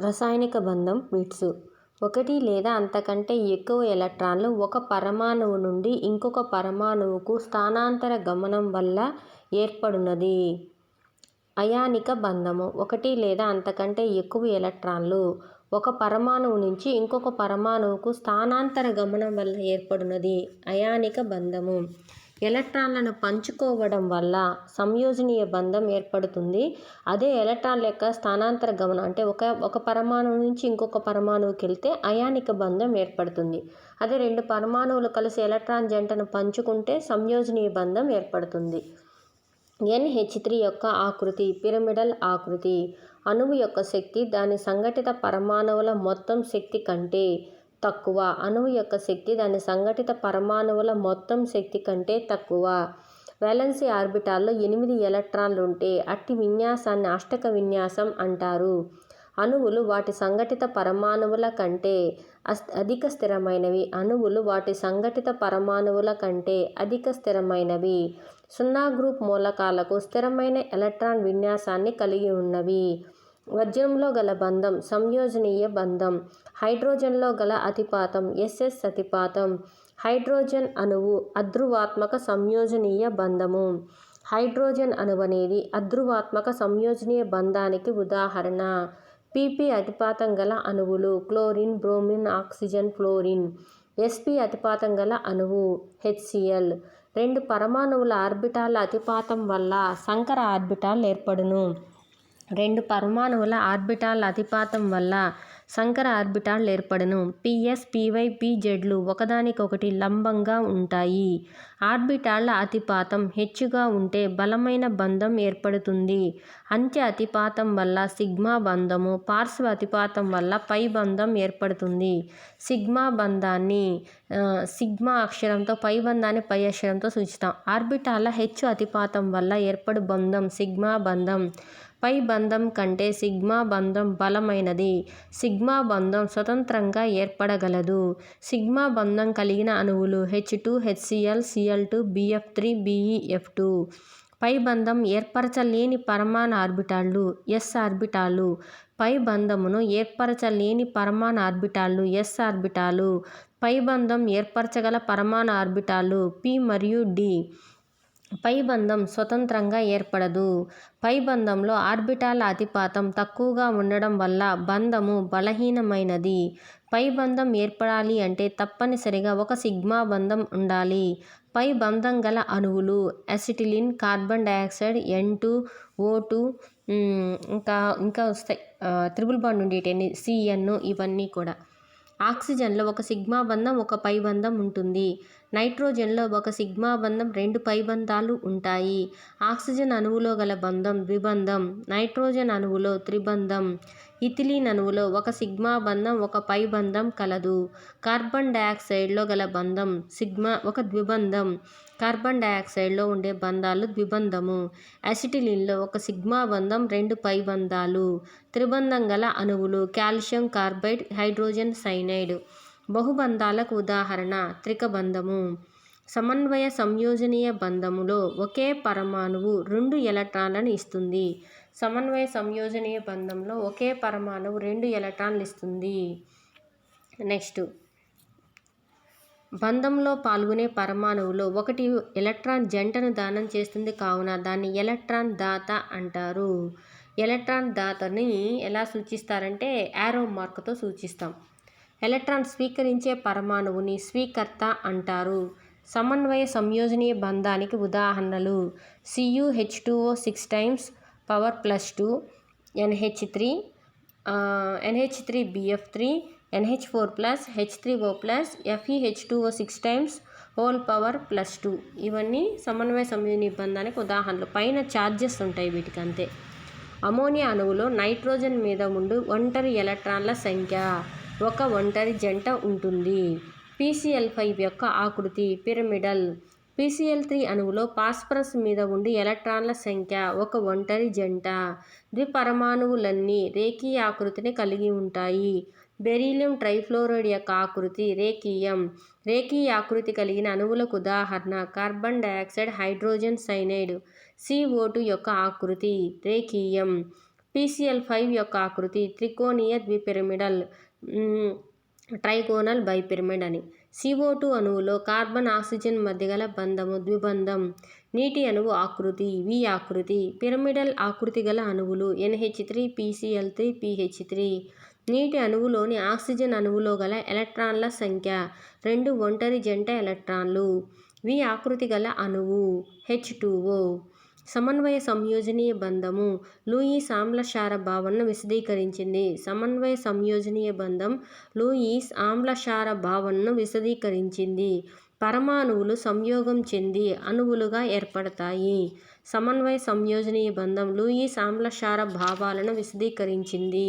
రసాయనిక బంధం బిట్స్. ఒకటి లేదా అంతకంటే ఎక్కువ ఎలక్ట్రాన్లు ఒక పరమాణువు నుండి ఇంకొక పరమాణువుకు స్థానాంతర గమనం వల్ల ఏర్పడునది. అయానిక బంధము. ఒకటి లేదా అంతకంటే ఎక్కువ ఎలక్ట్రాన్లు ఒక పరమాణువు నుంచి ఇంకొక పరమాణువుకు స్థానాంతర గమనం వల్ల ఏర్పడునది అయానిక బంధము. ఎలక్ట్రాన్లను పంచుకోవడం వల్ల సంయోజనీయ బంధం ఏర్పడుతుంది. అదే ఎలక్ట్రాన్ల యొక్క స్థానాంతర గమనం అంటే ఒక పరమాణువు నుంచి ఇంకొక పరమాణువుకి వెళ్తే అయానిక బంధం ఏర్పడుతుంది. అదే రెండు పరమాణువులు కలిసి ఎలక్ట్రాన్ జంటను పంచుకుంటే సంయోజనీయ బంధం ఏర్పడుతుంది. NH3 యొక్క ఆకృతి పిరమిడల్ ఆకృతి. అణువు యొక్క శక్తి దాని సంఘటిత పరమాణువుల మొత్తం శక్తి కంటే తక్కువ. అణువు యొక్క శక్తి దాని సంఘటిత పరమాణువుల మొత్తం శక్తి కంటే తక్కువ. వాలెన్సీ ఆర్బిటాల్లో 8 ఎలక్ట్రాన్లుంటే అట్టి విన్యాసాన్ని అష్టక విన్యాసం అంటారు. అణువులు వాటి సంఘటిత పరమాణువుల కంటే అధిక స్థిరమైనవి. అణువులు వాటి సంఘటిత పరమాణువుల కంటే అధిక స్థిరమైనవి. 0 గ్రూప్ మూలకాలకు స్థిరమైన ఎలక్ట్రాన్ విన్యాసాన్ని కలిగి ఉన్నవి. వజ్రంలో గల బంధం సంయోజనీయ బంధం. హైడ్రోజన్లో గల అతిపాతం SS అతిపాతం. హైడ్రోజన్ అణువు అధ్రువాత్మక సంయోజనీయ బంధము. హైడ్రోజన్ అణువనేది అధ్రువాత్మక సంయోజనీయ బంధానికి ఉదాహరణ. PP అతిపాతం గల అణువులు chlorine, bromine, oxygen, fluorine. sp అతిపాతం గల అణువు HCl. రెండు పరమాణువుల ఆర్బిటాల్ల అతిపాతం వల్ల సంకర ఆర్బిటాల్ ఏర్పడును. రెండు పరమాణువుల ఆర్బిటాల్ల అతిపాతం వల్ల సంకర ఆర్బిటాల్ ఏర్పడును. PS, PY, PZలు ఒకదానికొకటి లంబంగా ఉంటాయి. ఆర్బిటాళ్ల అతిపాతం హెచ్చుగా ఉంటే బలమైన బంధం ఏర్పడుతుంది. అంత్య అతిపాతం వల్ల సిగ్మా బంధము, పార్శ్వ అతిపాతం వల్ల పై బంధం ఏర్పడుతుంది. సిగ్మా బంధాన్ని సిగ్మా అక్షరంతో, పై బంధాన్ని పై అక్షరంతో సూచిస్తాం. ఆర్బిటాళ్ల హెచ్చు అతిపాతం వల్ల ఏర్పడు బంధం సిగ్మా బంధం. పై బంధం కంటే సిగ్మా బంధం బలమైనది. సిగ్మా బంధం స్వతంత్రంగా ఏర్పడగలదు. సిగ్మా బంధం కలిగిన అణువులు H2, HCl, Cl2, BF3, BeF2. పై బంధం ఏర్పరచలేని పరమాణు ఆర్బిటాళ్లు S ఆర్బిటాలు. పై బంధమును ఏర్పరచలేని పరమాణు ఆర్బిటాళ్లు S ఆర్బిటాలు. పై బంధం ఏర్పరచగల పరమాణు ఆర్బిటాళ్లు P మరియు D. పై బంధం స్వతంత్రంగా ఏర్పడదు. పై బంధంలో ఆర్బిటాళ్ల అతిపాతం తక్కువగా ఉండడం వల్ల బంధము బలహీనమైనది. పై బంధం ఏర్పడాలి అంటే తప్పనిసరిగా ఒక సిగ్మా బంధం ఉండాలి. పై బంధం గల అణువులు అసిటిలిన్, కార్బన్ డయాక్సైడ్, N2O2, ఇంకా వస్తాయి త్రిబుల్ బాండ్ ఉండేటన్ని CN, ఇవన్నీ కూడా. ఆక్సిజన్లో ఒక సిగ్మా బంధం, ఒక పై బంధం ఉంటుంది. నైట్రోజన్లో ఒక సిగ్మా బంధం, 2 పై బంధాలు ఉంటాయి. ఆక్సిజన్ అణువులో గల బంధం ద్విబంధం. నైట్రోజన్ అణువులో త్రిబంధం. ఇథిలీన్ అణువులో ఒక సిగ్మా బంధం, ఒక పై బంధం కలదు. కార్బన్ డయాక్సైడ్లో గల బంధం ఒక ద్విబంధం. కార్బన్ డయాక్సైడ్లో ఉండే బంధాలు ద్విబంధము. అసిటిలిన్లో ఒక సిగ్మా బంధం, 2 పై బంధాలు. త్రిబంధం గల అణువులు కాల్షియం కార్బైడ్, హైడ్రోజన్ సైనైడ్. బహుబంధాలకు ఉదాహరణ త్రికబంధము. సమన్వయ సంయోజనీయ బంధములో ఒకే పరమాణువు 2 ఎలక్ట్రాన్లను ఇస్తుంది. సమన్వయ సంయోజనీయ బంధంలో ఒకే పరమాణువు 2 ఎలక్ట్రాన్లు ఇస్తుంది. నెక్స్ట్, బంధంలో పాల్గొనే పరమాణువులో ఒకటి ఎలక్ట్రాన్ జంటను దానం చేస్తుంది కావున దాన్ని ఎలక్ట్రాన్ దాత అంటారు. ఎలక్ట్రాన్ దాతని ఎలా సూచిస్తారంటే యారో మార్క్తో సూచిస్తాం. ఎలక్ట్రాన్ స్వీకరించే పరమాణువుని స్వీకర్త అంటారు. సమన్వయ సంయోజనీయ బంధానికి ఉదాహరణలు CuH2O 6 times power +2, NH3, NH3BF3, NH4+, H3O+, FeH2O 6 times whole power +2. ఇవన్నీ సమన్వయ సంయోజనీయ బంధానికి ఉదాహరణలు. పైన ఛార్జెస్ ఉంటాయి వీటికి అంతే. అమోనియా అణువులో నైట్రోజన్ మీద ఉండు ఒంటరి ఎలక్ట్రాన్ల సంఖ్య ఒక ఒంటరి జంట ఉంటుంది. PCl5 యొక్క ఆకృతి పిరమిడల్. PCl3 అణువులో ఫాస్ఫరస్ మీద ఉండి ఎలక్ట్రాన్ల సంఖ్య ఒక ఒంటరి జంట. ద్విపరమాణువులన్నీ రేఖీయ ఆకృతిని కలిగి ఉంటాయి. బెరీలియం ట్రైఫ్లోరైడ్ యొక్క ఆకృతి రేఖీయం. రేఖీయ ఆకృతి కలిగిన అణువులకు ఉదాహరణ carbon dioxide, hydrogen cyanide. CO2 యొక్క ఆకృతి రేఖీయం. PCl5 యొక్క ఆకృతి త్రికోణీయ ద్విపిరమిడల్ ట్రైగోనల్ బైపిరమిడ్ అని. CO2 అణువులో కార్బన్ ఆక్సిజన్ మధ్య గల బంధము ద్విబంధం. నీటి అణువు ఆకృతి V ఆకృతి. పిరమిడల్ ఆకృతి గల అణువులు NH3 PCl3 PH3. నీటి అణువులోని ఆక్సిజన్ అణువులో గల ఎలక్ట్రాన్ల సంఖ్య 2 ఒంటరి జంట ఎలక్ట్రాన్లు. V ఆకృతి గల అణువు H2O. సమన్వయ సంయోజనీయ బంధము లూయిస్ ఆమ్లక్షార భావనను విశదీకరించింది. సమన్వయ సంయోజనీయ బంధం లూయిస్ ఆమ్లక్షార భావనను విశదీకరించింది. పరమాణువులు సంయోగం చెంది అణువులుగా ఏర్పడతాయి. సమన్వయ సంయోజనీయ బంధం లూయిస్ ఆమ్లక్షార భావాలను విశదీకరించింది.